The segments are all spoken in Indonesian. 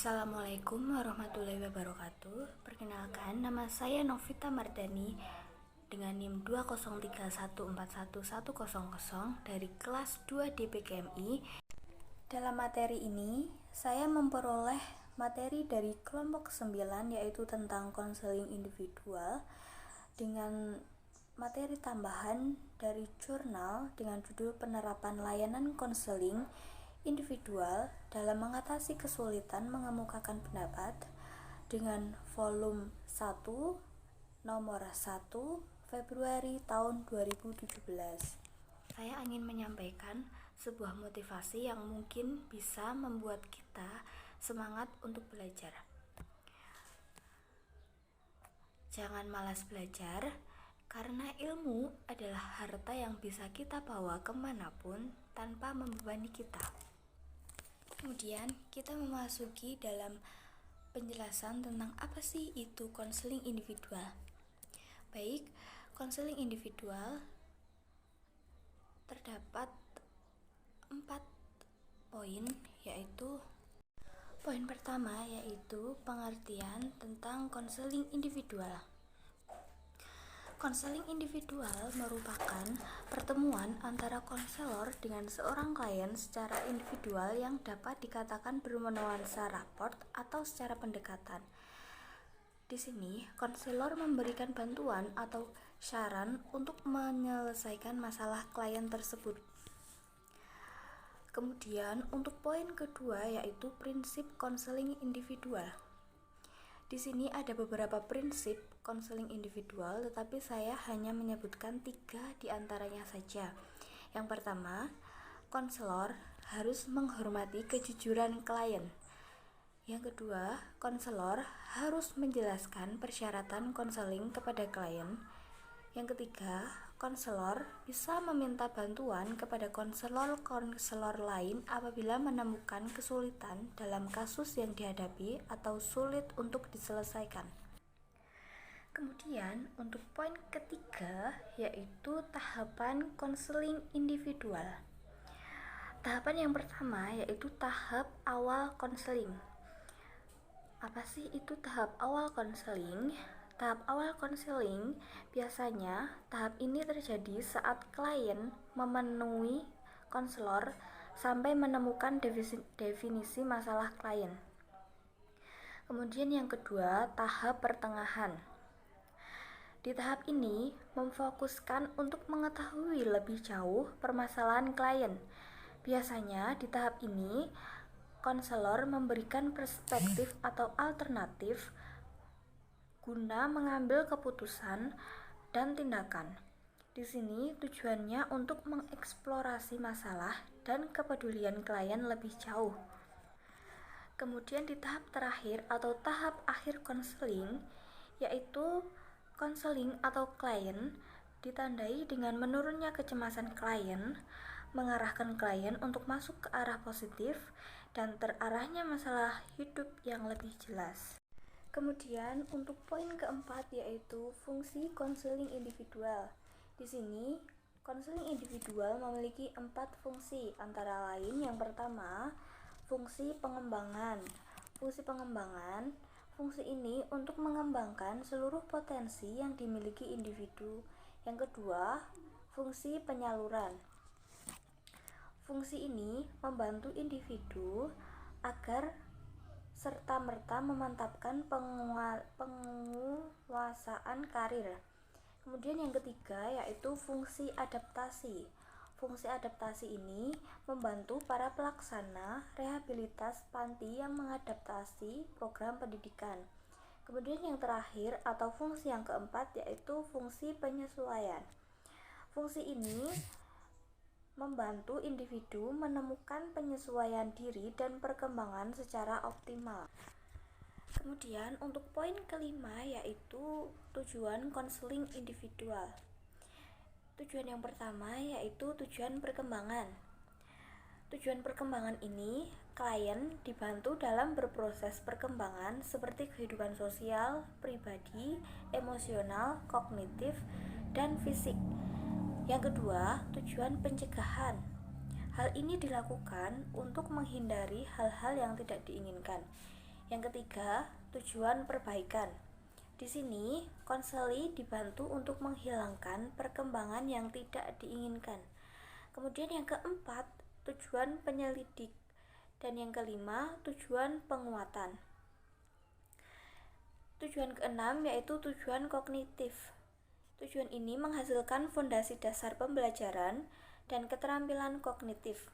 Assalamualaikum warahmatullahi wabarakatuh. Perkenalkan, nama saya Novita Mardani dengan NIM 203141100 dari kelas 2 DPKMI. Dalam materi ini, saya memperoleh materi dari kelompok 9 yaitu tentang konseling individual dengan materi tambahan dari jurnal dengan judul penerapan layanan konseling individual dalam mengatasi kesulitan mengemukakan pendapat dengan volume 1 nomor 1 Februari tahun 2017. Saya ingin menyampaikan sebuah motivasi yang mungkin bisa membuat kita semangat untuk belajar. Jangan malas belajar, karena ilmu adalah harta yang bisa kita bawa kemanapun tanpa membebani kita. Kemudian kita memasuki dalam penjelasan tentang apa sih itu konseling individual. Baik, konseling individual terdapat 4 poin, yaitu poin pertama yaitu pengertian tentang konseling individual. Konseling individual merupakan pertemuan antara konselor dengan seorang klien secara individual yang dapat dikatakan bernuansa raport atau secara pendekatan. Di sini, konselor memberikan bantuan atau saran untuk menyelesaikan masalah klien tersebut. Kemudian, untuk poin kedua yaitu prinsip konseling individual. Di sini ada beberapa prinsip konseling individual, tetapi saya hanya menyebutkan 3 di antaranya saja. Yang pertama, konselor harus menghormati kejujuran klien. Yang kedua, konselor harus menjelaskan persyaratan konseling kepada klien. Yang ketiga, konselor bisa meminta bantuan kepada konselor lain apabila menemukan kesulitan dalam kasus yang dihadapi atau sulit untuk diselesaikan. Kemudian, untuk poin ketiga yaitu tahapan konseling individual. Tahapan yang pertama yaitu tahap awal konseling. Apa sih itu tahap awal konseling? Tahap awal konseling biasanya tahap ini terjadi saat klien memenuhi konselor sampai menemukan definisi masalah klien. Kemudian yang kedua, tahap pertengahan. Di tahap ini memfokuskan untuk mengetahui lebih jauh permasalahan klien. Biasanya di tahap ini konselor memberikan perspektif atau alternatif guna mengambil keputusan dan tindakan. Di sini tujuannya untuk mengeksplorasi masalah dan kepedulian klien lebih jauh. Kemudian di tahap terakhir atau tahap akhir konseling, yaitu konseling atau klien ditandai dengan menurunnya kecemasan klien, mengarahkan klien untuk masuk ke arah positif dan terarahnya masalah hidup yang lebih jelas. Kemudian untuk poin keempat yaitu fungsi konseling individual. Di sini konseling individual memiliki 4 fungsi, antara lain yang pertama, fungsi pengembangan. Fungsi ini untuk mengembangkan seluruh potensi yang dimiliki individu. Yang kedua, fungsi penyaluran. Fungsi ini membantu individu agar serta-merta memantapkan penguasaan karir. Kemudian yang ketiga yaitu fungsi adaptasi. Fungsi adaptasi ini membantu para pelaksana rehabilitas panti yang mengadaptasi program pendidikan. Kemudian yang terakhir atau fungsi yang keempat yaitu fungsi penyesuaian. Fungsi ini membantu individu menemukan penyesuaian diri dan perkembangan secara optimal. Kemudian untuk poin kelima yaitu tujuan konseling individual. Tujuan yang pertama yaitu tujuan perkembangan. Tujuan perkembangan ini, klien dibantu dalam berproses perkembangan seperti kehidupan sosial, pribadi, emosional, kognitif, dan fisik. Yang kedua, tujuan pencegahan. Hal ini dilakukan untuk menghindari hal-hal yang tidak diinginkan. Yang ketiga, tujuan perbaikan. Di sini, konseli dibantu untuk menghilangkan perkembangan yang tidak diinginkan. Kemudian yang keempat, tujuan penyelidik. Dan yang kelima, tujuan penguatan. Tujuan keenam yaitu tujuan kognitif. Tujuan ini menghasilkan fondasi dasar pembelajaran dan keterampilan kognitif.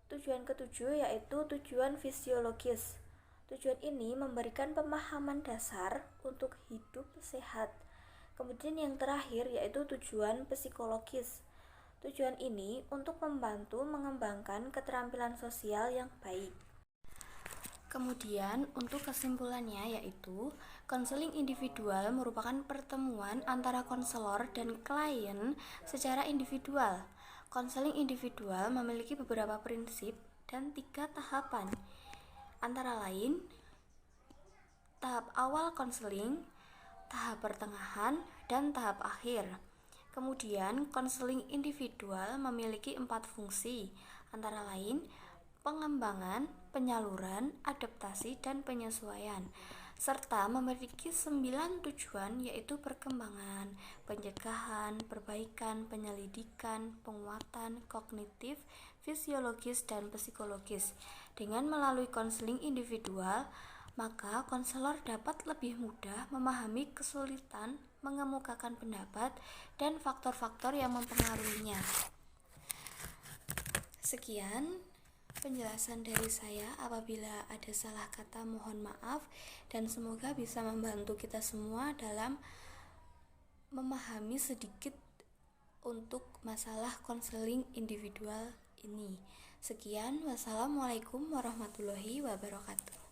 Tujuan ketujuh yaitu tujuan fisiologis. Tujuan ini memberikan pemahaman dasar untuk hidup sehat. Kemudian yang terakhir yaitu tujuan psikologis. Tujuan ini untuk membantu mengembangkan keterampilan sosial yang baik. Kemudian untuk kesimpulannya yaitu konseling individual merupakan pertemuan antara konselor dan klien secara individual. Konseling individual memiliki beberapa prinsip dan 3 tahapan, antara lain tahap awal konseling, tahap pertengahan, dan tahap akhir. Kemudian konseling individual memiliki 4 fungsi, antara lain pengembangan, penyaluran, adaptasi, dan penyesuaian, serta memiliki 9 tujuan yaitu perkembangan, pencegahan, perbaikan, penyelidikan, penguatan, kognitif, fisiologis, dan psikologis. Dengan melalui konseling individual, maka konselor dapat lebih mudah memahami kesulitan, mengemukakan pendapat, dan faktor-faktor yang mempengaruhinya. Sekian penjelasan dari saya. Apabila ada salah kata mohon maaf, dan semoga bisa membantu kita semua dalam memahami sedikit untuk masalah konseling individual ini. Sekian, wassalamualaikum warahmatullahi wabarakatuh.